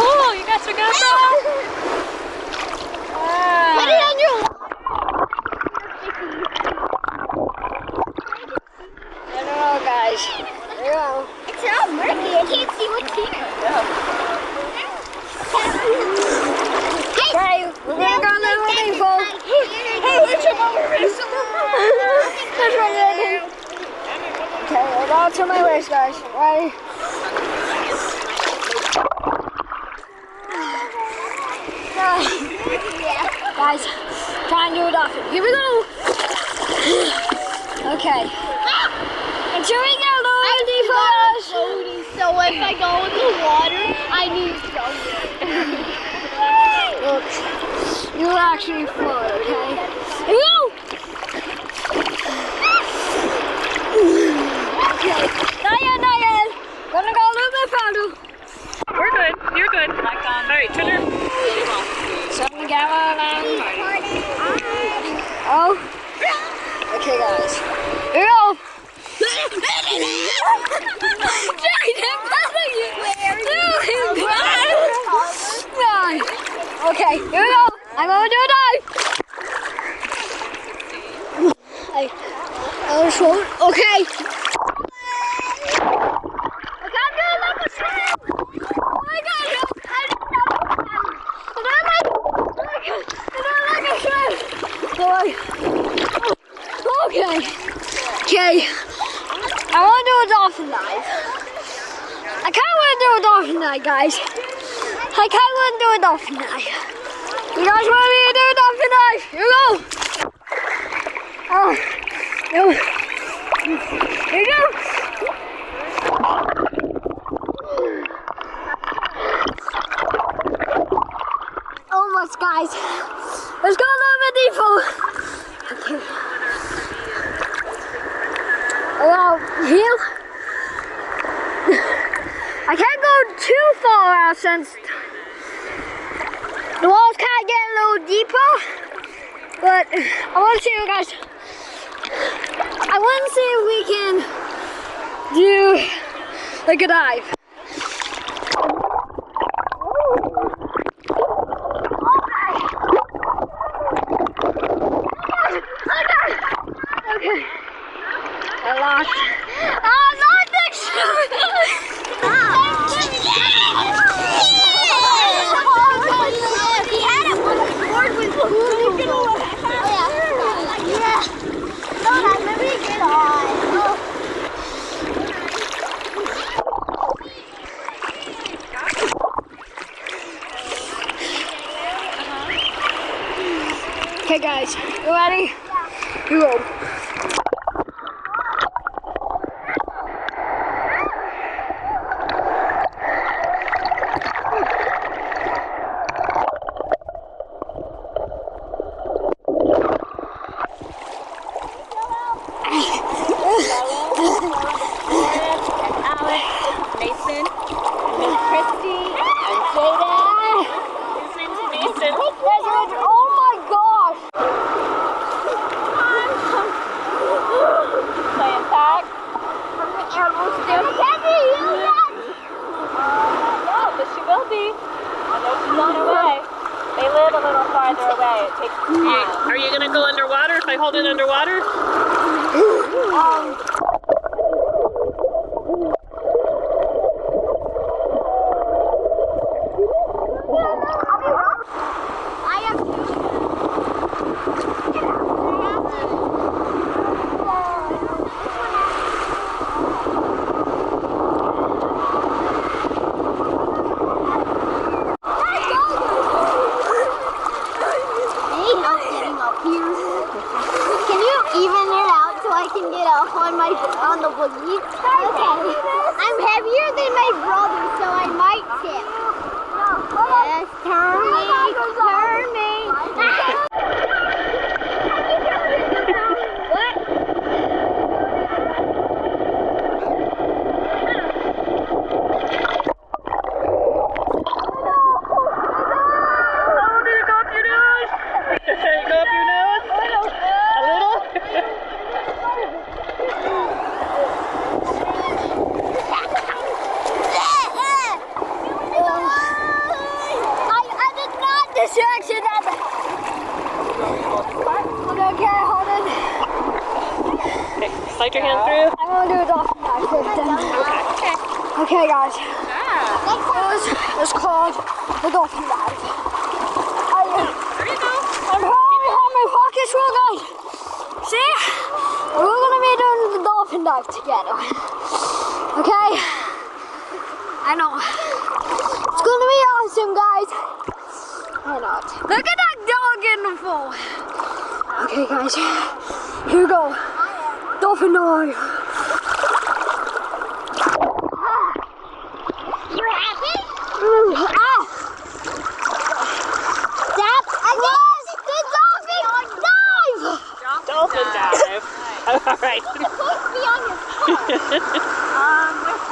cool. You guys are gonna go. Put it on your I don't know, guys. There you go. It's all murky. I can't see what's here. Okay, we're gonna go a little rainbow. Hey, where's your mama? That's right there. Okay, we're going to my waist, guys. Ready? Yeah. Guys, try and do it often. Here we go. Okay. And here we go, Lodi, for us. So if I go in the water, I need to Look, you'll actually float, okay? Here we go. Okay. Not yet. Gonna go a little bit farther. We're good. You're good. All right, turn her. Something to get on. Oh. Okay, guys. Here we go. Okay, here we go. I'm gonna do a dive. Okay. Okay, I want to do a dolphin dive. I kind of want to do a dolphin dive, guys. I kind of want to do a dolphin dive. You guys want me to do a dolphin dive? Here we go. Here we go. Almost, guys. Let's go a little bit deeper. Okay. Well, here, I can't go too far out since the walls kind of get a little deeper, but I want to see you guys. I want to see if we can do like a dive. Okay. I lost. He had it when the board was moving. Oh yeah. No, I remember you get on. Okay, guys, you ready? You go. They live a little farther away. It takes time. Are you going to go underwater if I hold it underwater? Can you even it out so I can get up on my slide your hand through? I'm gonna do a dolphin dive first then. Okay. Okay, guys. Yeah. It's called the dolphin dive. There you go. I'm holding on my pockets real good. See? We're gonna be doing the dolphin dive together. Okay? I know. It's gonna be awesome, guys. Why not? Look at that dog in the pool. Okay, guys. Here we go. Dolphin dive. You happy? Stop. Again. The dolphin dive. Dolphin dive. All right. It's supposed to be on your foot.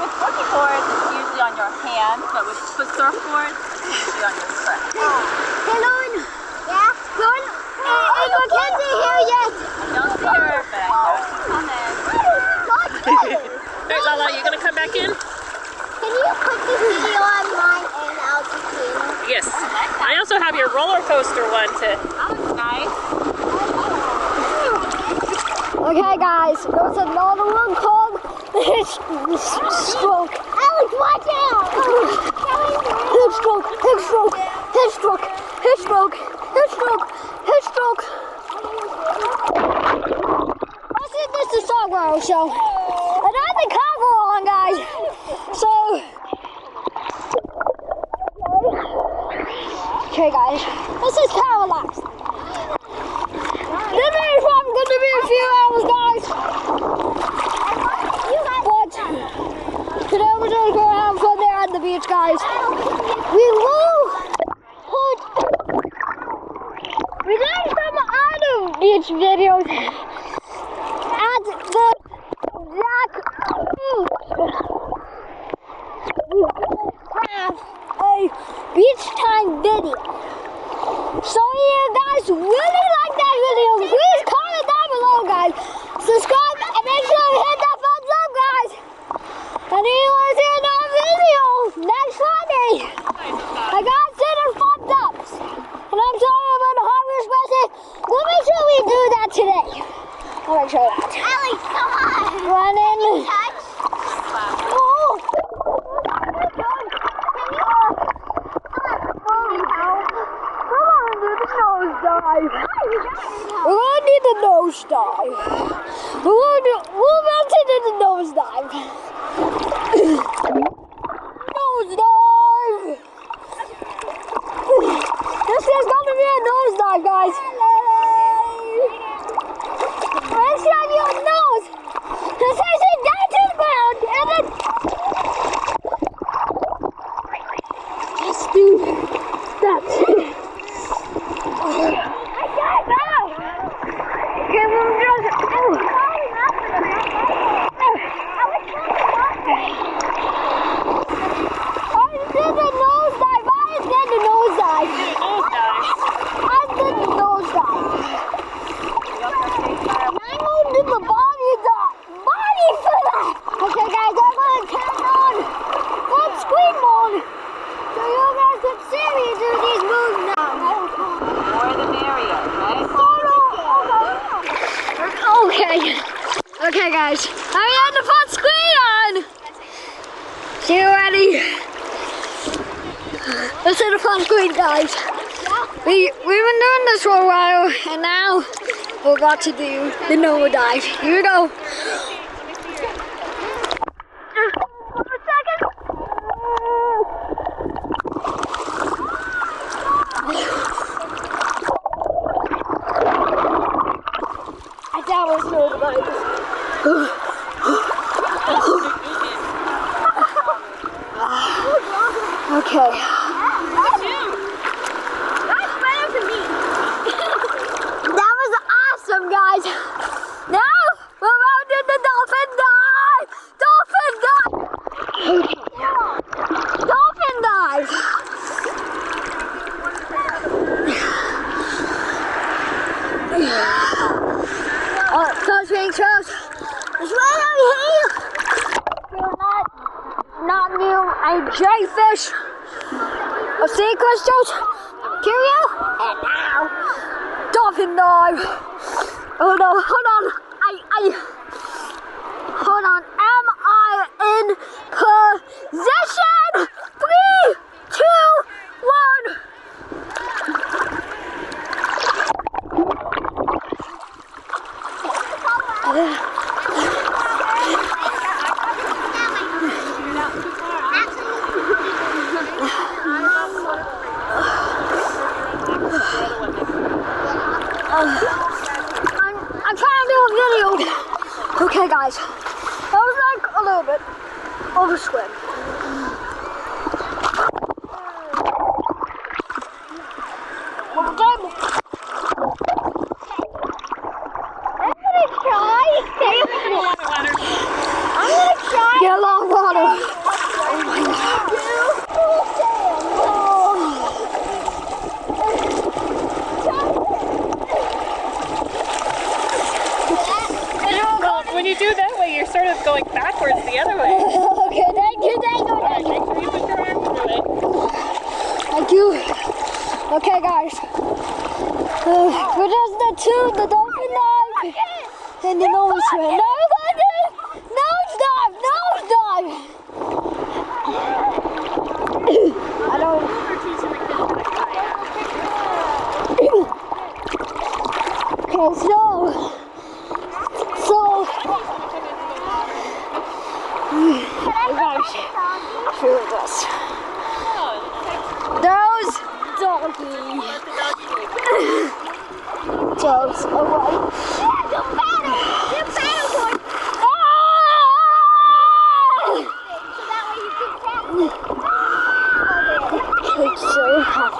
With boogie boards, it's usually on your hands, but with surfboards, it's usually on your foot. Hey, Lauren. Yeah? Lauren, is Mackenzie here yet? I don't see her, but I know she's coming. All right, Lala, you gonna come back in? Can you put the video on mine and I'll continue? Yes. I also have your roller coaster one to. That looks nice. Okay, guys. There's another one called the hip stroke. Alex, watch out! Hip stroke. Hip stroke. Hip stroke. Hip stroke. Hip stroke. Hip stroke. This is Songwriter Show. And I have the cover on, guys. So. Okay, guys. This is kind of relaxed. This is probably going to be a few hours, guys. But today we're just going to have fun there at the beach, guys. We will put. We did some other beach videos at the Jack Beach. We have a beach time video. So you guys really like that video, please comment down below, guys. Subscribe and make sure you hit that thumbs up, guys. And if you want to see another video next Friday, I got 10 thumbs ups. And I'm sorry about the hard expression. We'll make sure we do that today. I'll make sure of that. Alex, come on! Run in. Touch? Oh. We're gonna need the nose dive. We'll mention it the nose dive. Nose dive. This is gonna be a nose dive, guys. Let's have your nose. This is it down to the ground, and then just do that. Okay, guys, I'm on the fun screen on. So you ready? This is the fun screen, guys. We've been doing this for a while, and now we're about to do the Nova dive. Here we go. Okay. That was awesome, guys. Now we're about to do the dolphin dive. Dolphin dive. Okay. Dolphin dive. Close being close. It's right over here. We're not new. A jellyfish. A sea crystals. Curio. And now dolphin dive. Oh no, hold on. Hold on. Am I in position? 3, 2, 1. I'm trying to do a video. Okay, guys. That was like a little bit of a swim. I'm gonna try. Get a lot of water. Oh my Well, when you do that way, you're sort of going backwards the other way. Okay, thank you. Make sure you put your arm through it. Thank you. Okay, guys. We're just the dolphin dive and the nose swim. Now we're going to nose dive. I don't. Okay, so guys, through this. Those doggies. Dogs away. The paddleboard. Ah! So that way you can catch it. It's so hot.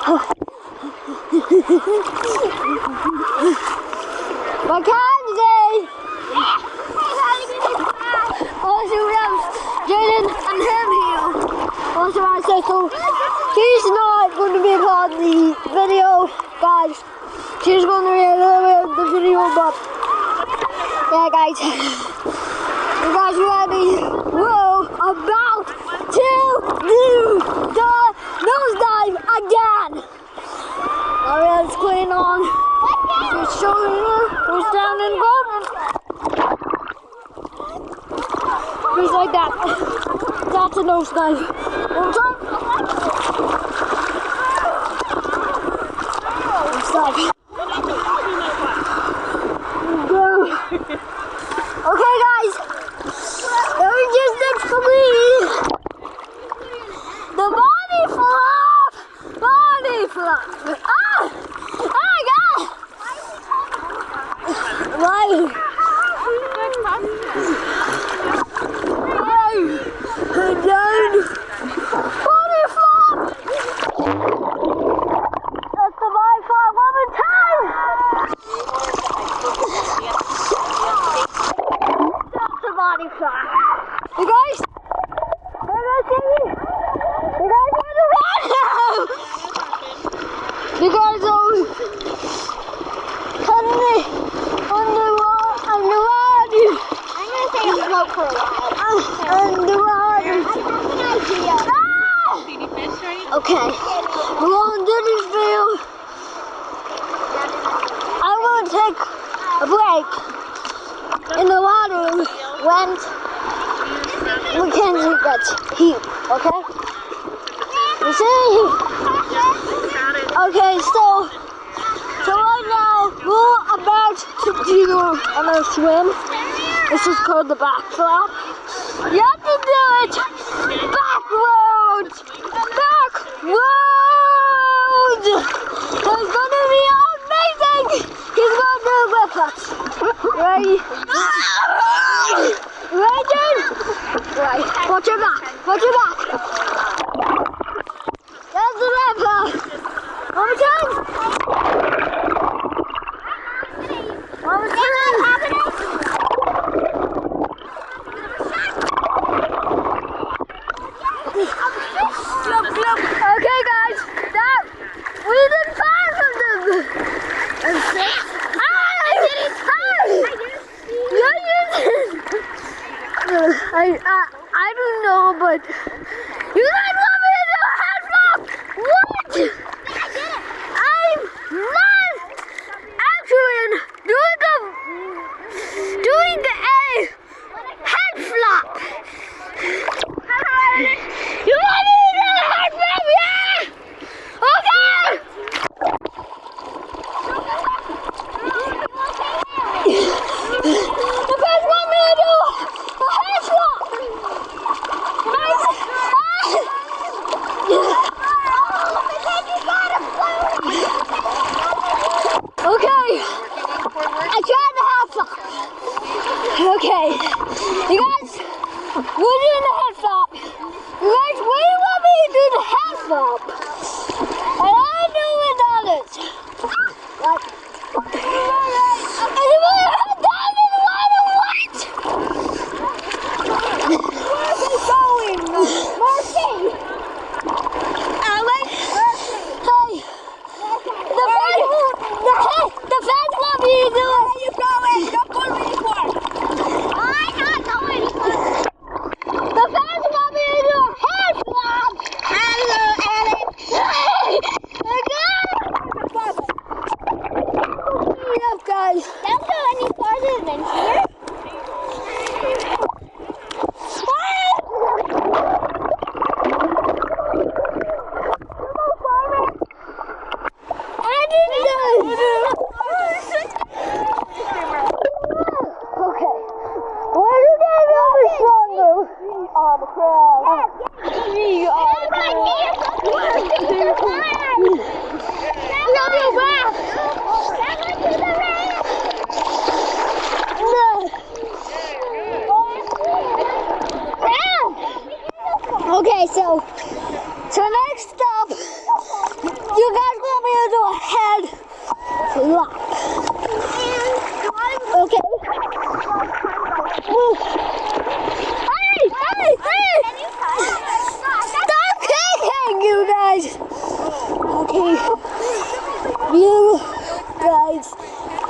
Mackenzie! Also, we have Jaden and him here. Also, I said so. He's not going to be part of the video, guys. She's going to be a little bit of the video, but yeah, guys. You guys ready? We're about to do the nosedive again. Now it's clean on. Just showing you who's down in the bottom. Just like that. That's a nosedive. One time. Nosedive. Okay, guys. Let me just explain. The body flop. Body flop. Ah! Oh my God! Why? Down. Body flop. That's the body flop one more time. That's the body flop. You guys? You guys see me? You guys want to run now? You guys are underwater. I'm going to take a float for a while. Underwater. I have an idea. Okay, we're going to do this video. I'm going to take a break in the water when Mackenzie gets here, okay? You see? Okay, so right now we're about to do another swim. This is called the back flop. You have to do it backwards! Backwards! It's gonna be amazing! He's gonna do it with us. Ready? Ready? Right. Watch your back. Watch your back. There's the lever. One more time. One more time. up. And I do with others. Like, anybody heard down in the water? What? Where's he going? Murphy! Alex? Hey! The fans want me to do it. Where are you going? Don't go really far. I'm not going anywhere. The fans want me to do a head flop. Hello, Alex. Enough, guys. Don't go any farther than here. I didn't do it. Okay. Where you get over stronger? On the crowd. We are the Okay, so next up, you guys want me to do a head flop. Okay. Hey! Stop kicking, you guys. Okay. You guys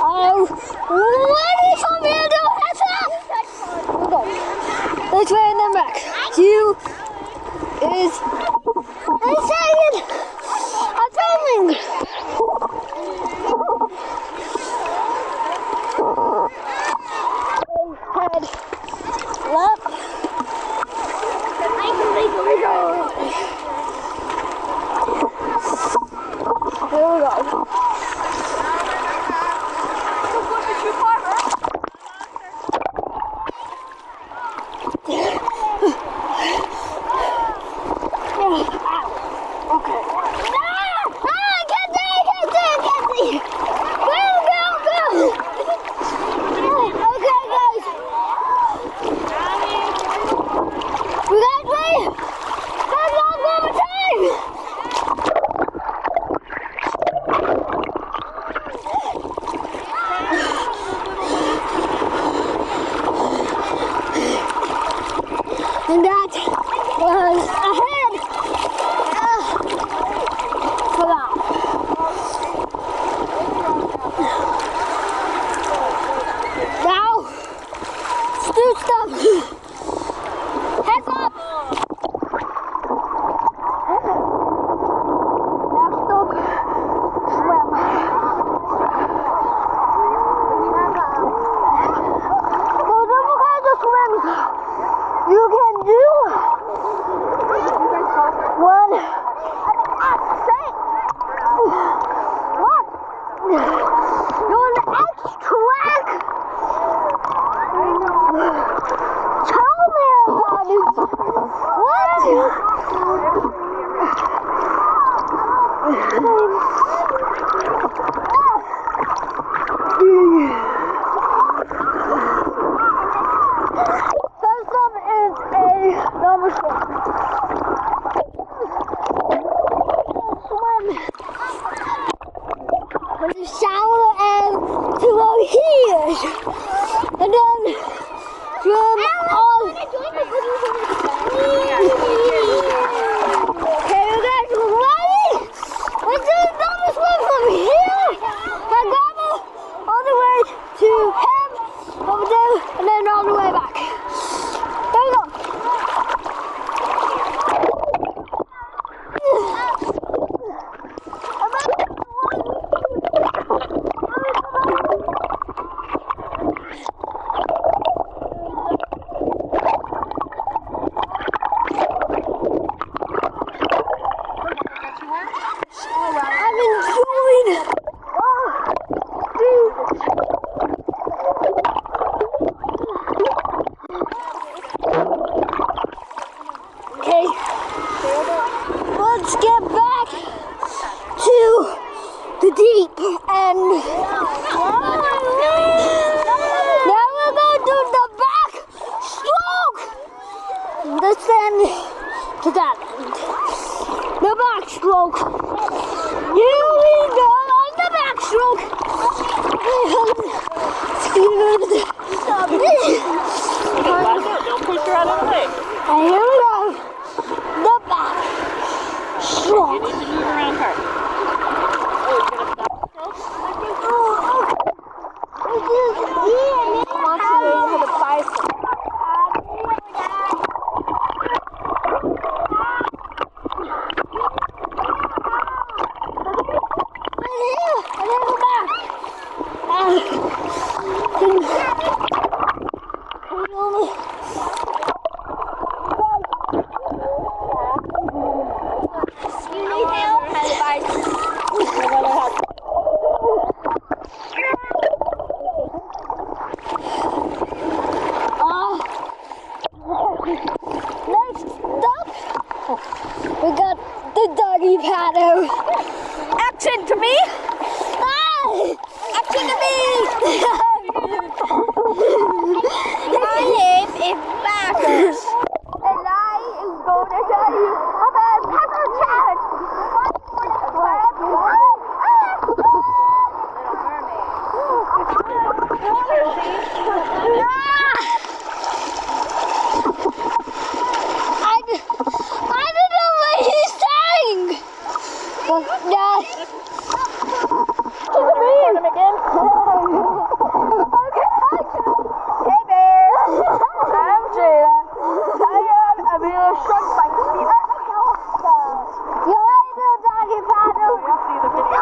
are ready for me to do a head flop? Let's wait in the back. You is I'm saying I'm filming. Head flop. Here we go. Okay. And that was ahead for that. Now, let's do stuff. Heads up. Next up, swim. There's different kinds of swims you can do. One. What? You're an X-track? Tell me about it. What? First up is a normal swim. Swim from the shower and to over here, and then swim all. Okay, you guys ready? Let's do the normal swim from here and grandma all the way to him over there, and then all the way back. There we go. I'm enjoying it. Okay, let's get back to the deep end. Now we're going to do the back stroke. This end to that end. The backstroke. Here we go on the backstroke. Don't push her out of the way. And here we go. The back You stroke. need to move around her. Oh, you're gonna stop. Next up, we got the doggy paddle. Action to me! Action to me! My name is Marcus. And I am going to tell you about a pepper challenge. I don't know what he's saying. Yeah. Record him again. Hey bear, I'm Jada. I'm being struck by Peter. You ready to do a doggy paddle? See the video.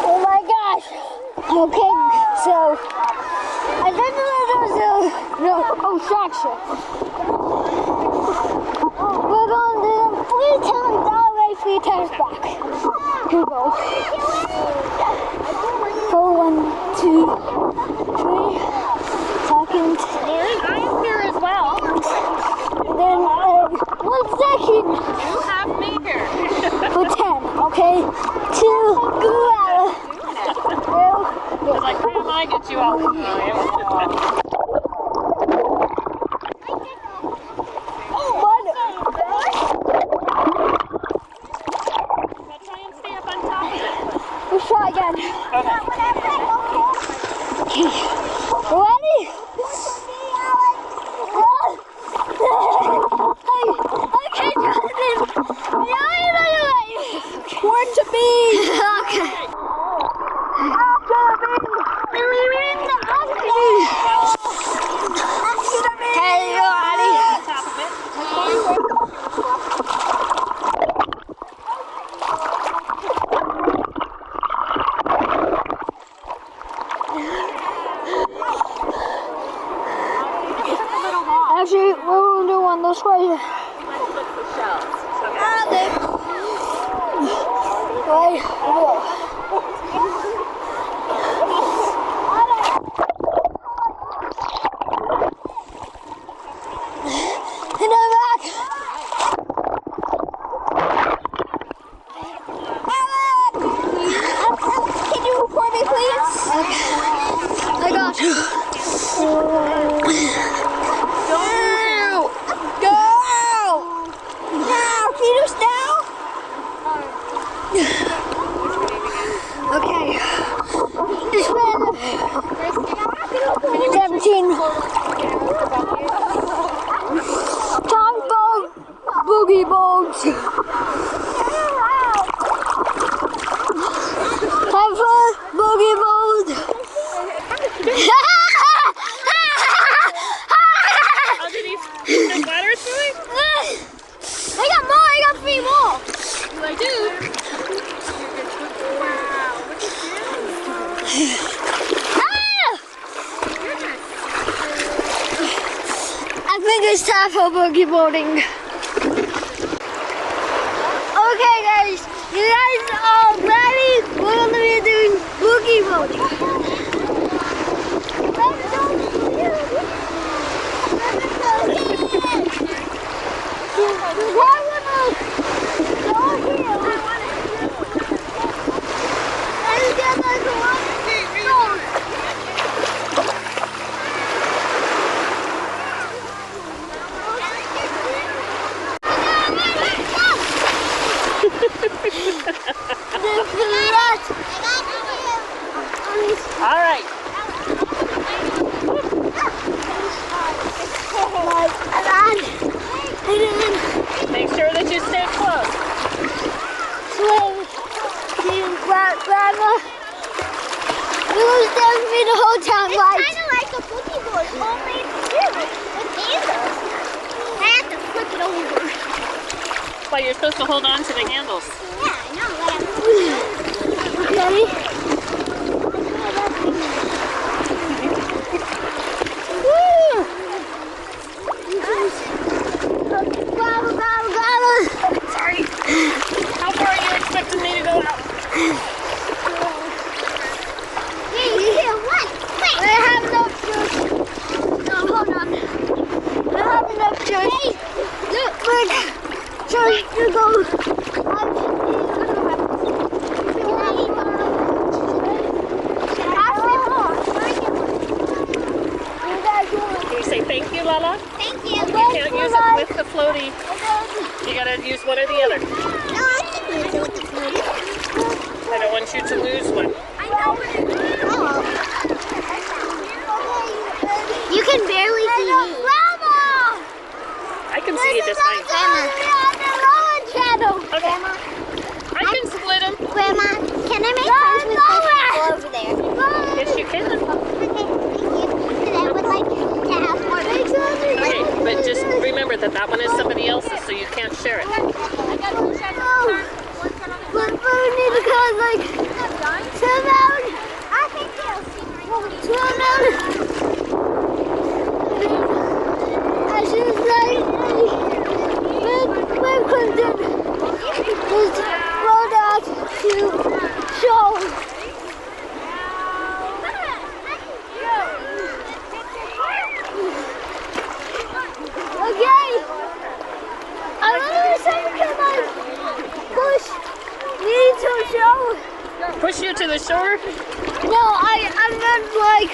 Oh my gosh. Okay, so I didn't know there was a section. We're going to do them 3 times that way, 3 times back. Here we go. So 1, 2, 3 seconds. Lauren, I'm here as well. And then 1 second You have me here. for 10. Okay, 2, go out. Because I can't I get you out. Try and stay up on top of it. Let's try again. Okay. Ready? I can't do this. Where to be? Okay. Hey, you ready? Top of it. Actually, we're going to do one this way. Let's look for shells. Right. I do. I think it's time for boogie boarding. Okay guys, you guys are ready? We're going to be doing boogie boarding. All right. Make sure that you stay close. Grandma. We was down me the whole time, It's right? kind of like a boogie board, homemade too, with handles. I have to flip it over. Well, you're supposed to hold on to the handles. Yeah, I know. Ready? Sorry. How far are you expecting me to go out? I have enough juice. No, hold on. I have enough juice. Look, juice to go. Can you say thank you, Lala? Thank you. You can't use it with the floaty. You gotta use one or the other. No, I can use it with the floaty. I don't want you to lose one. I know. Oh. You can barely see me. I can see you just fine. Okay. I can split them. Grandma, can I make friends with those people over there? Yes, you can. Okay, thank you. Because I would like to have more pictures. Okay, but just remember that that one is somebody else's, so you can't share it. Okay. I don't know if can like push me to show. Push you to the shore? No, I meant like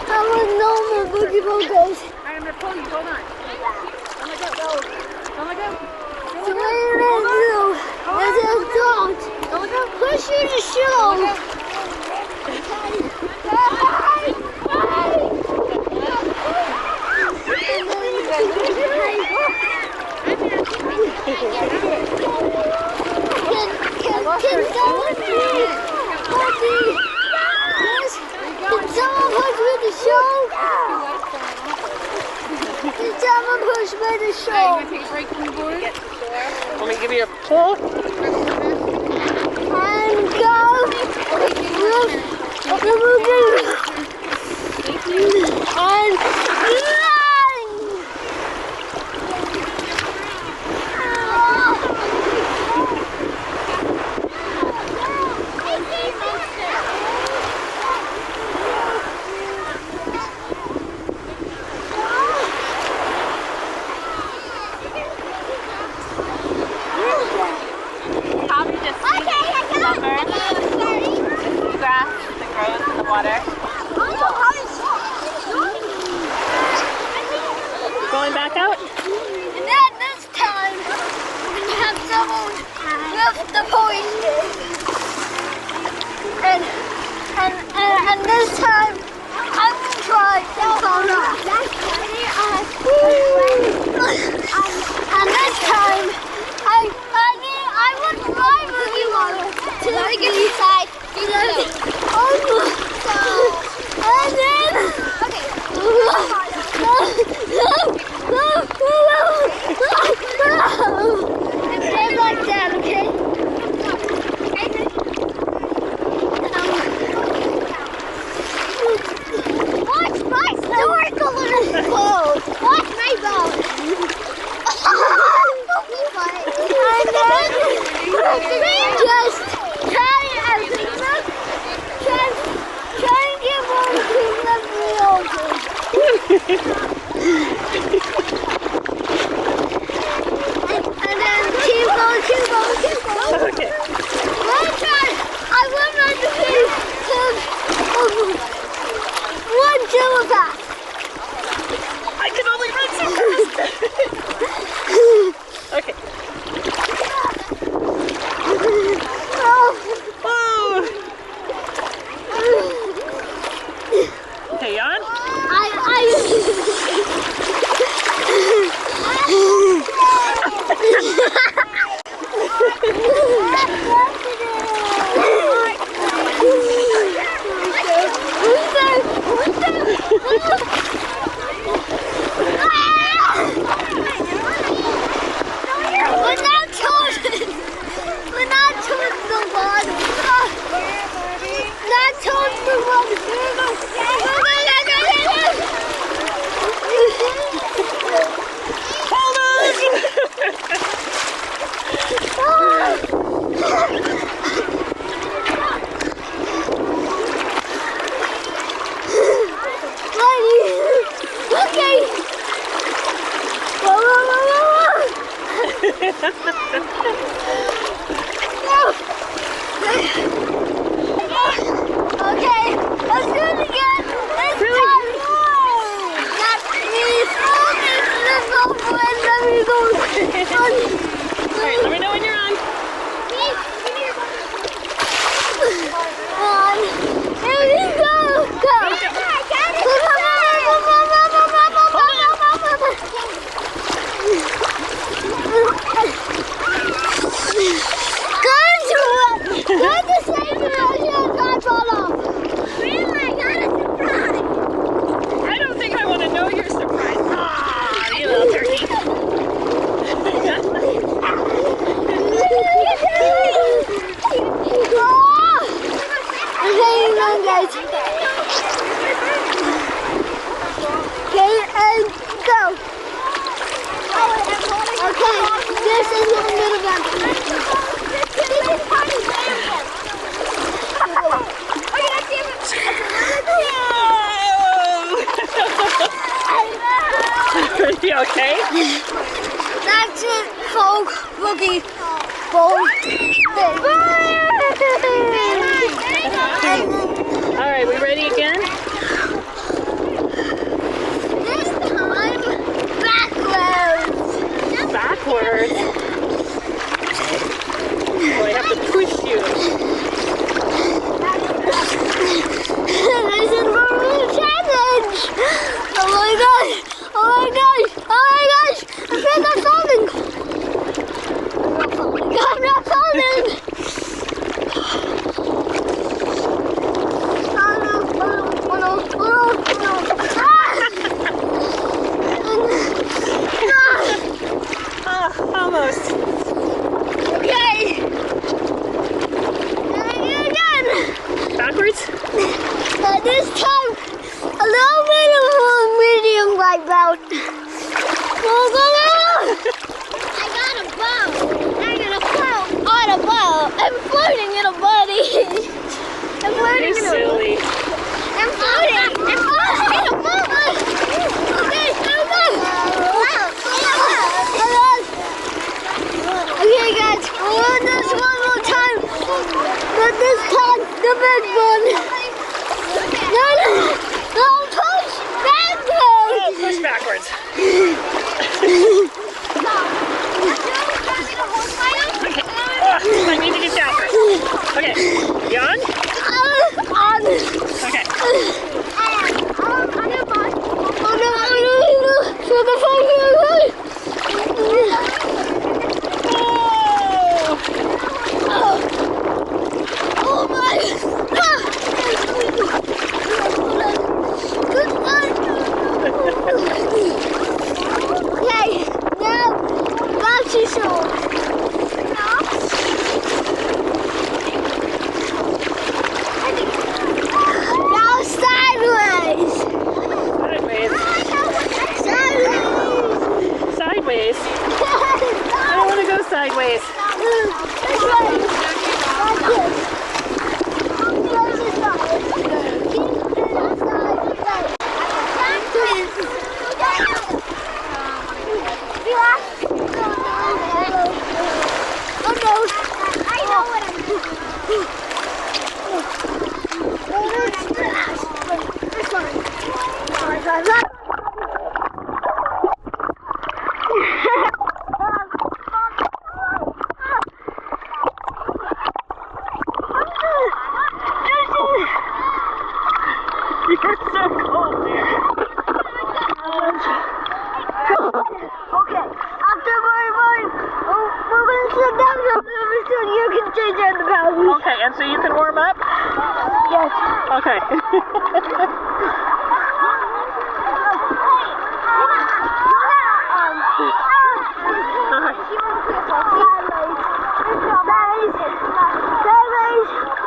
how a normal boogie board goes. I am your pony, hold on. Don't let go. Don't let go. So what you're gonna do is a dog. Push you to show. Can someone please help me? Yes? Can someone push me to show? Can someone push me to show? Take a break from the board. Get to shore. Let me give you a pull. And go. And run. Probably just lumber, grass that grows in the water. Going back out? And then this time, we're gonna have someone lift the poison. And this time, I'm gonna try to fall off. And this time, I would ride with you on to the beginning side. And then, and then like that, okay? Okay, let's do it again. This time. That's me. Let's go for it. Let me go. Alright, let me know when you're on. On. Here we go. Go. Good to save me. I fall off. Really? I got a surprise. I don't think I want to know your surprise. Ah, you little turkey. Okay, on guys. Okay, and go. Okay, this is a little bit. Are you okay? That's it, folks. Boogie. Boom. Alright, we ready again? This time, backwards. Backwards? Oh, I have to push you. This is a challenge. Oh my gosh. Oh my gosh. Oh my gosh. I feel not falling. I'm not falling. Almost. Okay. Again. Backwards? This time, a little bit of a medium white belt. Go, go, go! I got a bow. I got a bow on a bow. I'm floating in a buddy. I'm floating You're in a silly. I'm floating. I'm floating in a boat. Okay, go, go. Okay, guys, we'll do this one more time. But this time, the big one. No, no, no, push backwards. Oh, push backwards. Okay. I need to get down first. Okay. You on? On. Okay. Oh my! Okay, now back to shore. Now sideways. Sideways. Sideways. I don't want to go sideways. This way. Like this. You're so cold there. Okay, after we're going to sit down, you can change out the batteries. Okay, and so you can warm up? Yes. Okay.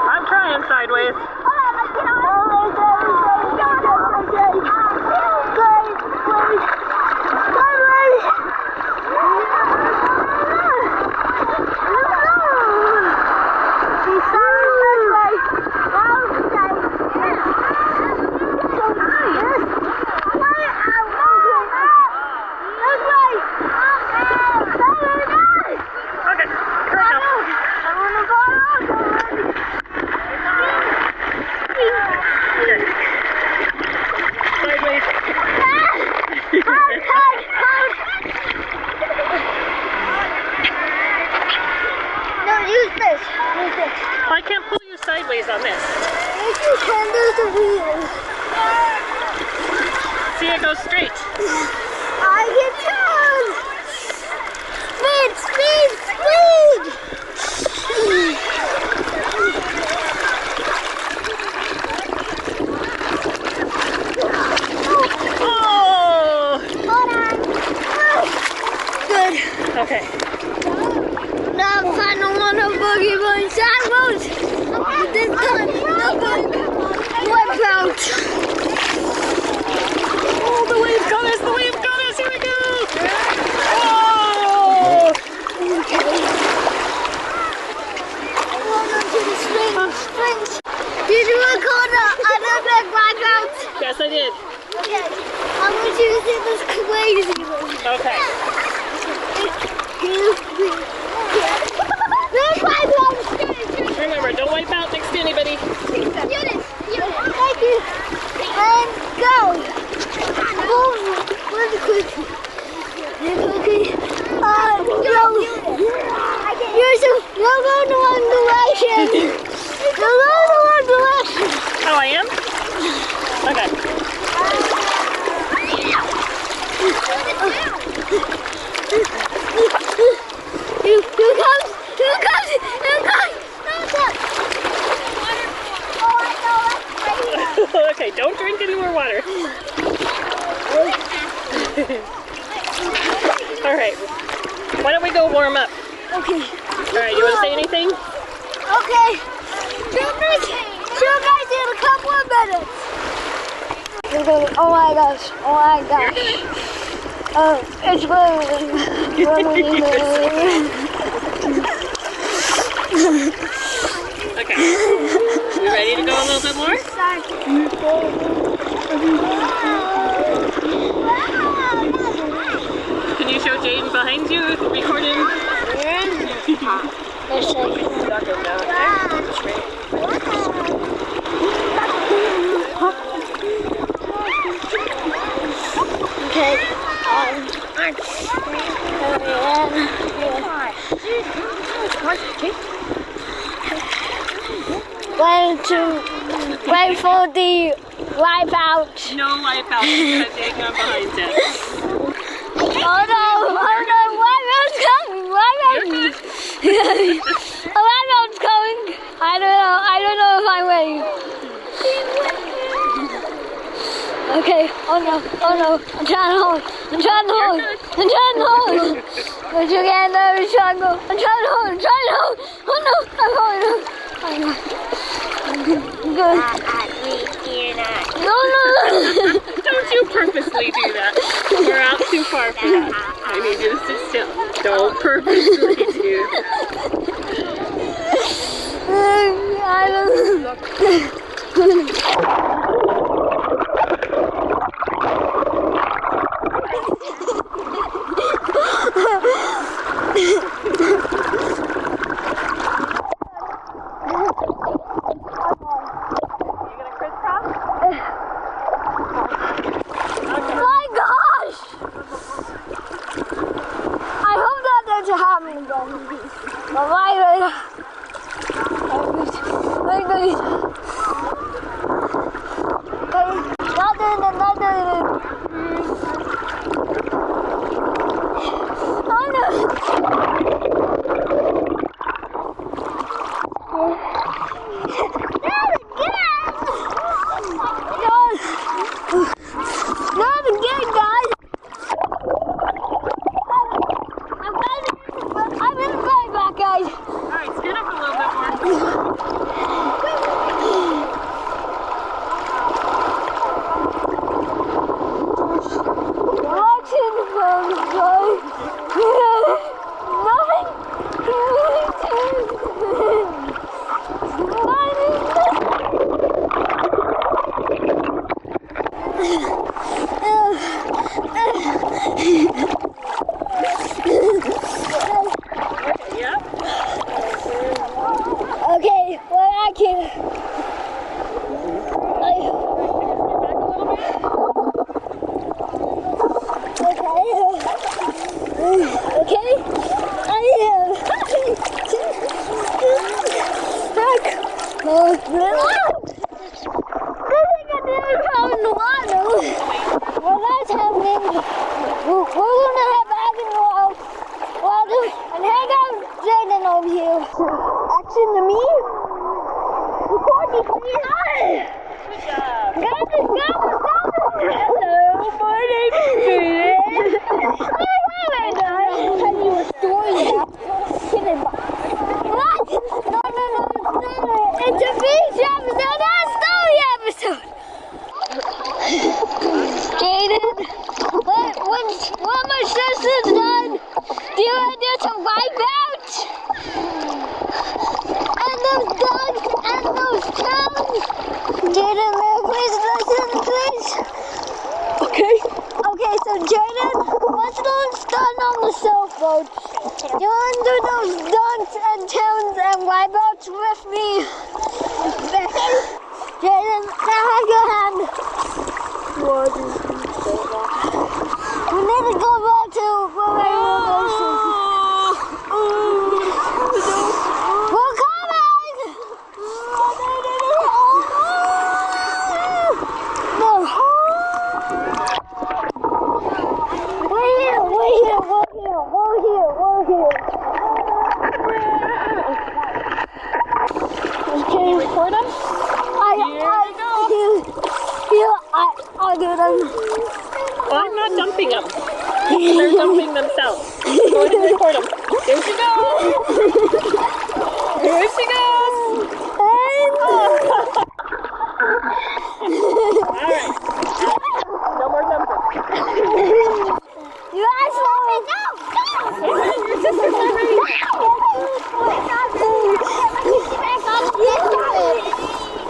I'm trying sideways. Okay, here we go. Sideways. No, use this. Use this. I can't pull you sideways on this. Yes, you can. There's a wheel. See, it goes straight. I can turn. Speed, speed, speed. Oh! Hold on. Good. Okay. Now I'm finally on a boogie board sideways. This time, the bug wipes out. Oh, the wave got us! The wave got us! Here we go! Oh! Hold on to the strings. Did you record another wipe out? Yes, I did. Okay. I want you to see this crazy one. Okay. This wipe out. Remember, don't wipe out next to anybody. Eunice. Thank you. And go. Move. Where's the cookie? The cookie. Go. You're going the wrong direction. You're going the wrong direction. Oh, I am? Okay. Here comes. Here comes. Here comes. Oh, I know. Right here. Okay, don't drink any more water. All right. Why don't we go warm up? Okay. All right, you want to say anything? Okay. Two guys in a couple of minutes. Oh my gosh. Oh my gosh. It's raining. Okay. You ready to go a little bit more? Can you show Jaden behind you recording? Okay. Wait for the wipe out. No wipe out because Jaden got behind him. Oh no, wipe out's coming, wipe out. A wipe out's coming. I don't know if I'm ready. Okay, oh no, I'm trying to hold. But you can't let me struggle. I'm trying to hold. Oh no, I'm holding. Oh no. Good. No. Don't you purposely do that. We're out too far for that. I need you to sit still. Don't purposely do that. I don't. My gosh! I hope that doesn't happen again. But not doing it. Oh no! Oh, I think I nearly fell in the water. Well, that's happening. We're gonna have Abby water. And hang out Jaden over here. Action to me. Courtney, say hi. Good job. Guys, hello, my name is Jaden. Tell you a story about kidding. What? No. It's a beach episode, not a story episode. Jaden, when my sister's done, do you want to do some wipe out? And those dogs and those cows. Jaden, may I please listen, please? Okay, so Jaden, once those done on the sailboat, you want to do those dunks and tunes and wipeouts with me? Jaden, now have your hand. We need to go back to where we were. We're coming! No. We're here. Can you record them? I'll do them. Well, I'm not dumping them. They're dumping themselves. Go ahead and record them. Here she goes. Here she goes. Alright. No more dumping. You guys let me know. Your sister's not ready.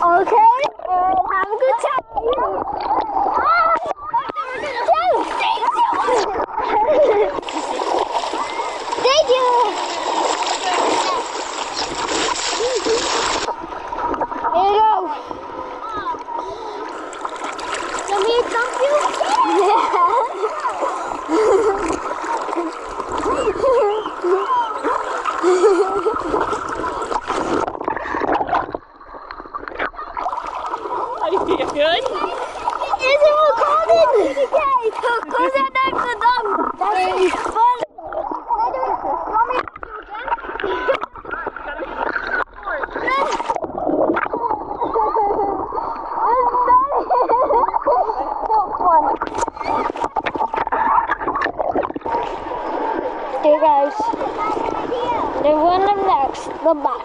Okay, and have a good time. Thank you. Here you go. Let me dump you? How do you feel? Good? Is it recording? Okay, so close that next to them. That's fun. Can I do it? Want me to do it again? Hey guys, there's one of them next, the back.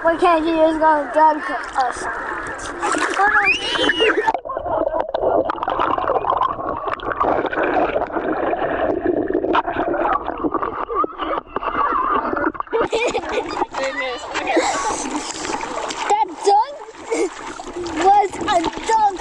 Okay, he is going to dunk us. That dunk was a dunk.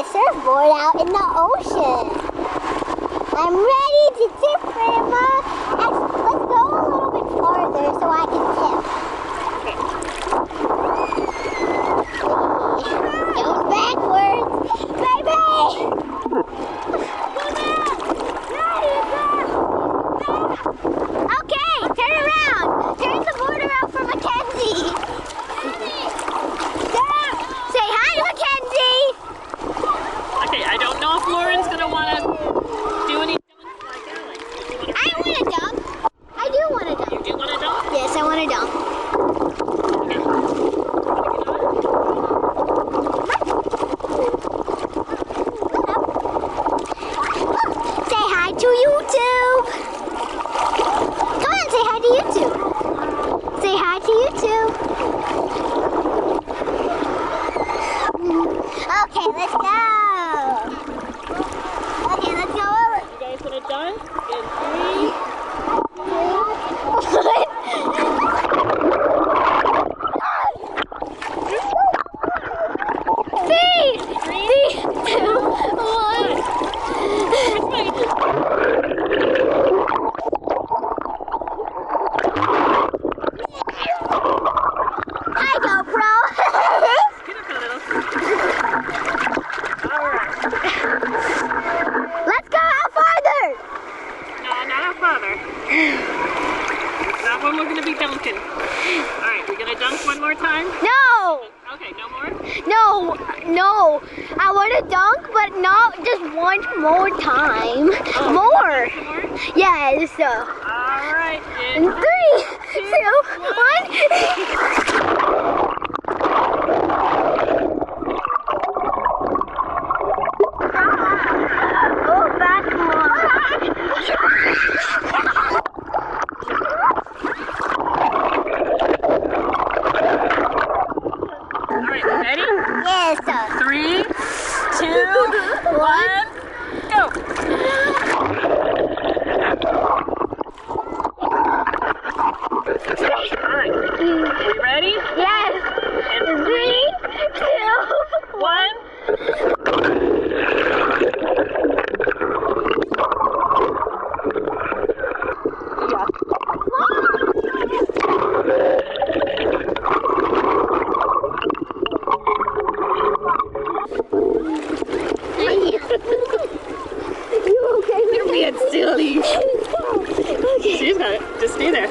my surfboard out in the ocean. I'm ready to tip, Grandma. Let's go a little bit farther so I can tip. Going backwards, baby! Okay, turn around. Turn the board around for Mackenzie. Say hi to Mackenzie. Okay, I don't know if Lauren's gonna want to do any dunks like Alex. I want to dunk. I do want to dunk. You do want to dunk? Yes, I want to dunk. Say hi to YouTube. Come on, say hi to YouTube. Say hi to YouTube. Okay, let's go. Okay, let's go over. You guys want to dunk? In 3. Dunk one more time? No! Okay, no more? No. I want to dunk, but not just one more time. Oh, More. Some more? Yes. All right. In 3, 2, 1. Oh, back more. All right, ready? Yes. 3, 2, 1, go. All right, we ready? Yes. And 3, 2, 1. You're being silly. She's got it. Just stay there.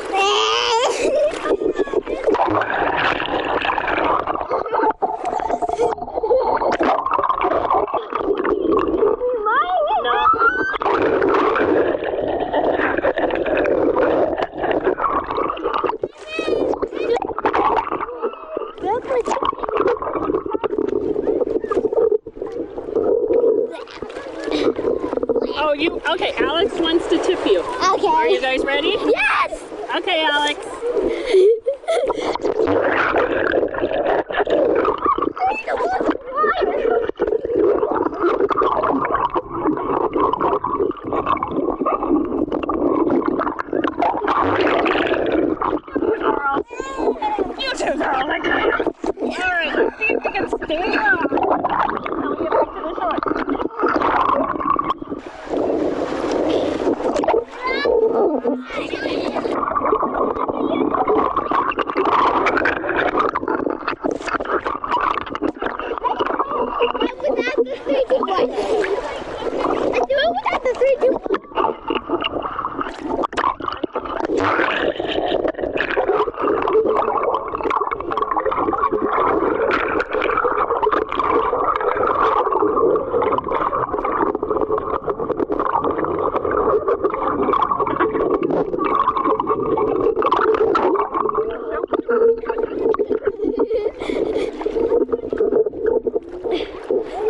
Oh, okay, Alex wants to tip you. Okay. Are you guys ready? Yes! Okay, Alex. You two girls, I tell you. All right, let's see if we can stay on. Now we get back to the shore.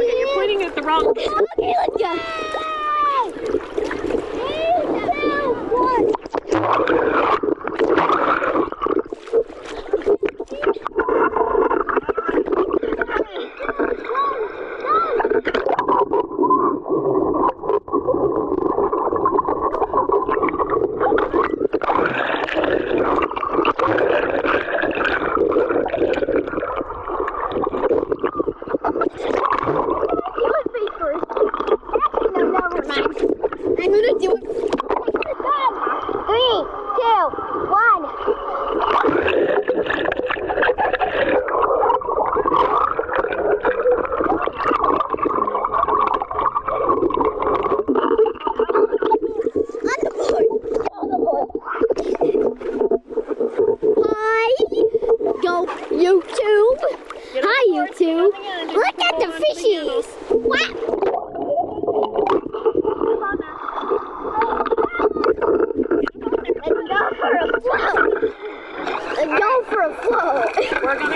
You're pointing at the wrong. Okay, let's go. 3, 2, 1. YouTube. Get Hi, on the board, YouTube. coming in, just Look at hold the on to the handles. fishies. Wow. Let's go for a float. Let's go for a float. We're gonna